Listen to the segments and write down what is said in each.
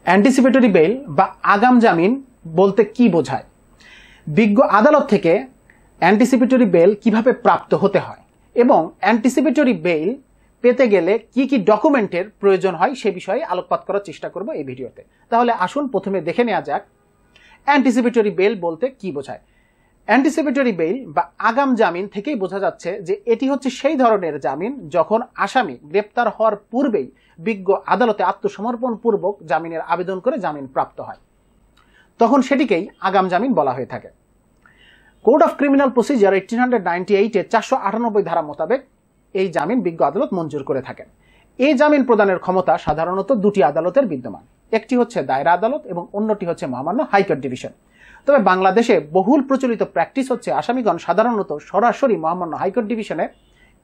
Anticipatory bail বা আগাম জামিন বলতে কি বোঝায়, বিজ্ঞ আদালত থেকে অ্যান্টিসিপেটরি বেইল কিভাবে প্রাপ্ত হতে হয় এবং অ্যান্টিসিপেটরি বেইল পেতে গেলে কি কি ডকুমেন্টের প্রয়োজন হয় সে বিষয়ে আলোকপাত করার চেষ্টা করব এই ভিডিওতে। তাহলে আসুন প্রথমে দেখে নেওয়া যাক অ্যান্টিসিপেটরি বেইল বলতে কি বোঝায়। অ্যান্টিসিপেটরি বেইল বা আগাম জামিন থেকেই বোঝা যাচ্ছে যে এটি হচ্ছে সেই ধরনের জামিন যখন আসামি গ্রেপ্তার হওয়ার পূর্বেই বিজ্ঞ আদালতে আত্মসমর্পণ পূর্বক জামিনের আবেদন করে জামিন প্রাপ্ত হয়, তখন সেটিকেই আগাম জামিন বলা হয়ে থাকে। কোড অফ ক্রিমিনাল প্রসিজার 1898 498 ধারা মোতাবেক এই জামিন বিজ্ঞ আদালত মঞ্জুর করে থাকেন। এই জামিন প্রদানের ক্ষমতা সাধারণত দুটি আদালতের বিদ্যমান, একটি হচ্ছে দায়রা আদালত এবং অন্যটি হচ্ছে মহামান্য হাইকোর্ট ডিভিশন। তবে বাংলাদেশে বহুল প্রচলিত প্র্যাকটিস হচ্ছে আসামিগণ সাধারণত সরাসরি মহামান্য হাইকোর্ট ডিভিশনে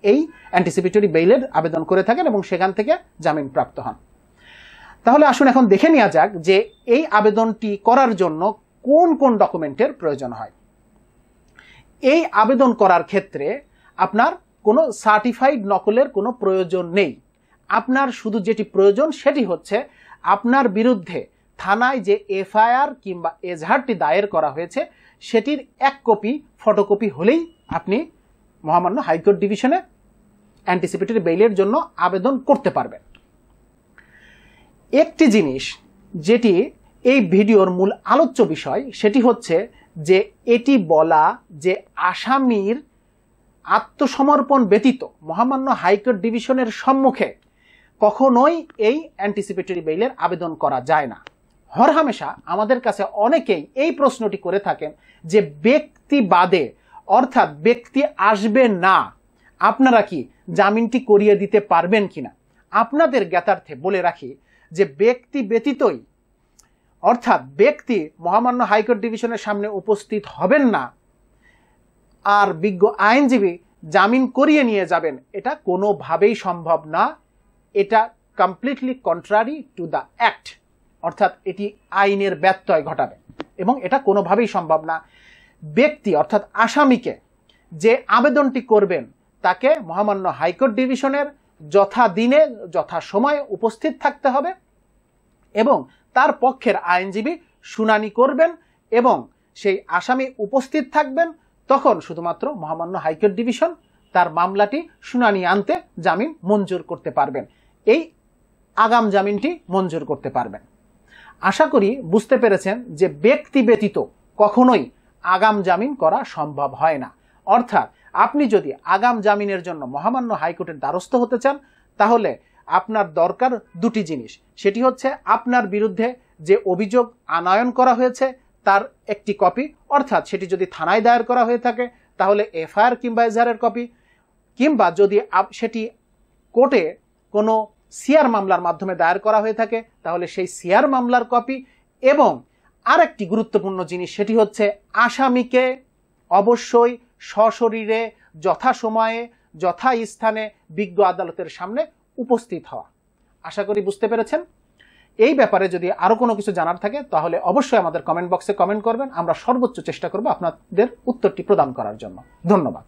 এই অ্যান্টিসিপেটরি বেইলের আবেদন করে থাকেন এবং সেখান থেকে জামিন প্রাপ্ত হন। তাহলে আসুন এখন দেখে নেওয়া যাক যে এই আবেদনটি করার জন্য কোন কোন ডকুমেন্টের প্রয়োজন হয়। এই আবেদন করার ক্ষেত্রে আপনার কোনো সার্টিফাইড নকলের কোনো প্রয়োজন নেই। আপনার শুধু যেটি প্রয়োজন সেটি হচ্ছে আপনার বিরুদ্ধে থানায় যে এফআইআর কিংবা এজাহারটি দায়ের করা হয়েছে সেটির এক কপি ফটোকপি হলেই আপনি মহামান্য হাইকোর্ট ডিভিশনে অ্যান্টিসিপেটরি বেইলের জন্য আবেদন করতে পারবেন। একটি জিনিস যেটি এই ভিডিওর মূল আলোচ্য বিষয় সেটি হচ্ছে যে এটি বলা যে আসামির আত্মসমর্পণ ব্যতীত মহামান্য হাইকোর্ট ডিভিশনের সম্মুখে কখনোই এই অ্যান্টিসিপেটরি বেইলের আবেদন করা যায় না। হরহামেশা আমাদের কাছে অনেকেই এই প্রশ্নটি করে থাকেন যে ব্যক্তি বাদে অর্থাৎ ব্যক্তি আসবে না, আপনারা কি জামিনটি করিয়ে দিতে পারবেন কিনা। আপনাদের জ্ঞাতার্থে বলে রাখি যে ব্যক্তি ব্যতীতই অর্থাৎ ব্যক্তি মহামান্য হাইকোর্ট ডিভিশনের সামনে উপস্থিত হবেন না আর বিজ্ঞ আইনজীবী জামিন করিয়ে নিয়ে যাবেন, এটা কোনোভাবেই সম্ভব না। এটা completely contrary to the act, অর্থাৎ এটি আইনের ব্যত্যয় ঘটাবে এবং এটা কোনোভাবেই সম্ভব না। ব্যক্তি অর্থাৎ আসামিকে যে আবেদনটি করবেন তাকে মহামান্য হাইকোর্ট ডিভিশনের যথাদিনে যথাসময়ে উপস্থিত থাকতে হবে এবং তার পক্ষের আইনজীবী শুনানি করবেন এবং সেই আসামি উপস্থিত থাকবেন, তখন শুধুমাত্র মহামান্য হাইকোর্ট ডিভিশন তার মামলাটি শুনানি আনতে জামিন মঞ্জুর করতে পারবেন, এই আগাম জামিনটি মঞ্জুর করতে পারবেন। আশা করি বুঝতে পেরেছেন যে ব্যক্তি ব্যতীত কখনোই আগাম জামিন করা সম্ভব হয় না। অর্থাৎ আপনি যদি আগাম জামিনের জন্য মহামান্য হাইকোর্টের দ্বারস্থ হতে চান তাহলে আপনার দরকার দুটি জিনিস, সেটি হচ্ছে আপনার বিরুদ্ধে যে অভিযোগ আনয়ন করা হয়েছে তার একটি কপি, অর্থাৎ সেটি যদি থানায় দায়ের করা হয়ে থাকে তাহলে এফআইআর কিংবা এজাহারের কপি, কিংবা যদি সেটি কোর্টে কোনো সিআর মামলার মাধ্যমে দায়ের করা হয়ে থাকে তাহলে সেই সিআর মামলার কপি, এবং আরেকটি গুরুত্বপূর্ণ জিনিস সেটি হচ্ছে আসামিকে অবশ্যই সশরীরে যথাসময়ে যথাস্থানে বিজ্ঞ আদালতের সামনে উপস্থিত হওয়া। আশা করি বুঝতে পেরেছেন। এই ব্যাপারে যদি আরো কোনো কিছু জানার থাকে তাহলে অবশ্যই আমাদের কমেন্ট বক্সে কমেন্ট করবেন, আমরা সর্বোচ্চ চেষ্টা করব আপনাদের উত্তরটি প্রদান করার জন্য। ধন্যবাদ।